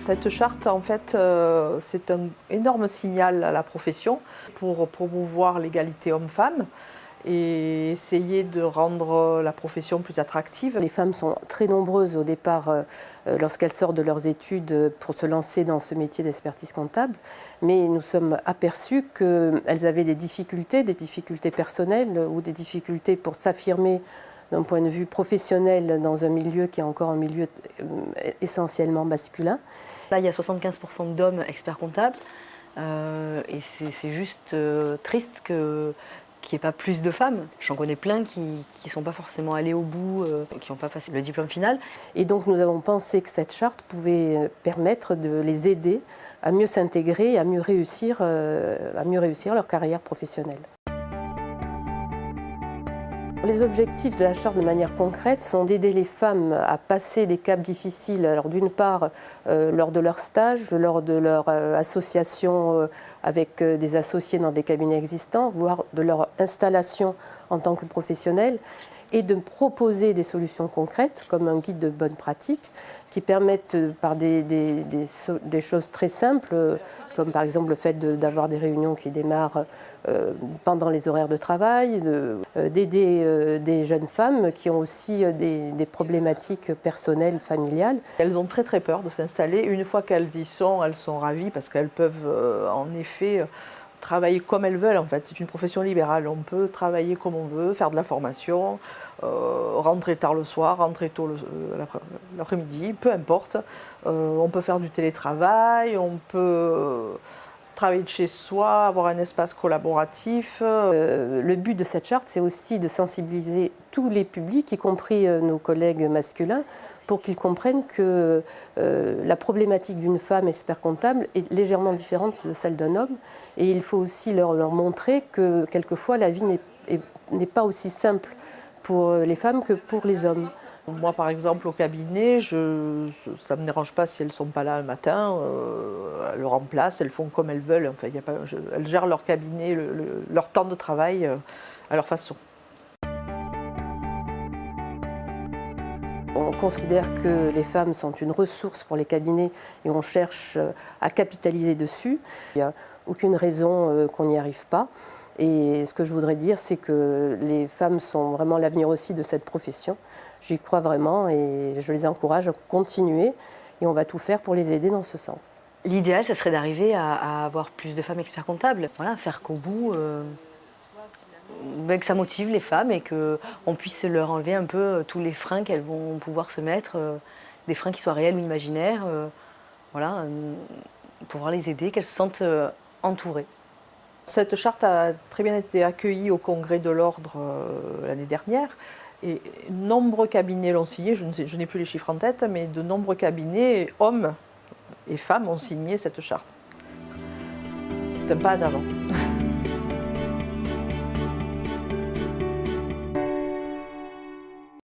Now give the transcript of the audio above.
Cette charte, en fait, c'est un énorme signal à la profession pour promouvoir l'égalité homme-femme et essayer de rendre la profession plus attractive. Les femmes sont très nombreuses au départ lorsqu'elles sortent de leurs études pour se lancer dans ce métier d'expertise comptable, mais nous sommes aperçus qu'elles avaient des difficultés personnelles ou des difficultés pour s'affirmer d'un point de vue professionnel dans un milieu qui est encore un milieu essentiellement masculin. Là, il y a 75% d'hommes experts comptables et c'est juste triste qu'il n'y ait pas plus de femmes. J'en connais plein qui ne sont pas forcément allés au bout, qui n'ont pas passé le diplôme final. Et donc nous avons pensé que cette charte pouvait permettre de les aider à mieux s'intégrer et à mieux réussir leur carrière professionnelle. Les objectifs de la charte de manière concrète sont d'aider les femmes à passer des caps difficiles, alors d'une part lors de leur stage, lors de leur association avec des associés dans des cabinets existants, voire de leur installation en tant que professionnels, et de proposer des solutions concrètes comme un guide de bonne pratique qui permettent par des choses très simples, comme par exemple le fait d'avoir des réunions qui démarrent pendant les horaires de travail, d'aider des jeunes femmes qui ont aussi des problématiques personnelles, familiales. Elles ont très peur de s'installer. Une fois qu'elles y sont, elles sont ravies parce qu'elles peuvent en effet travailler comme elles veulent. En fait, c'est une profession libérale. On peut travailler comme on veut, faire de la formation, rentrer tard le soir, rentrer tôt l'après-midi, peu importe. On peut faire du télétravail, on peut travailler de chez soi, avoir un espace collaboratif. Le but de cette charte, c'est aussi de sensibiliser tous les publics, y compris nos collègues masculins, pour qu'ils comprennent que la problématique d'une femme expert comptable est légèrement différente de celle d'un homme. Et il faut aussi leur montrer que quelquefois la vie n'est pas aussi simple pour les femmes que pour les hommes. Moi, par exemple, au cabinet, ça ne me dérange pas si elles ne sont pas là le matin, elles remplacent, elles font comme elles veulent. Enfin, elles gèrent leur cabinet, leur temps de travail à leur façon. On considère que les femmes sont une ressource pour les cabinets et on cherche à capitaliser dessus. Il n'y a aucune raison qu'on n'y arrive pas. Et ce que je voudrais dire, c'est que les femmes sont vraiment l'avenir aussi de cette profession. J'y crois vraiment et je les encourage à continuer et on va tout faire pour les aider dans ce sens. L'idéal, ce serait d'arriver à avoir plus de femmes experts comptables. Voilà, faire qu'au bout, que ça motive les femmes et qu'on puisse leur enlever un peu tous les freins qu'elles vont pouvoir se mettre, des freins qui soient réels ou imaginaires, voilà, pouvoir les aider, qu'elles se sentent entourées. Cette charte a très bien été accueillie au Congrès de l'Ordre l'année dernière et nombreux cabinets l'ont signée, je n'ai plus les chiffres en tête, mais de nombreux cabinets, hommes et femmes, ont signé cette charte. C'est un pas en avant.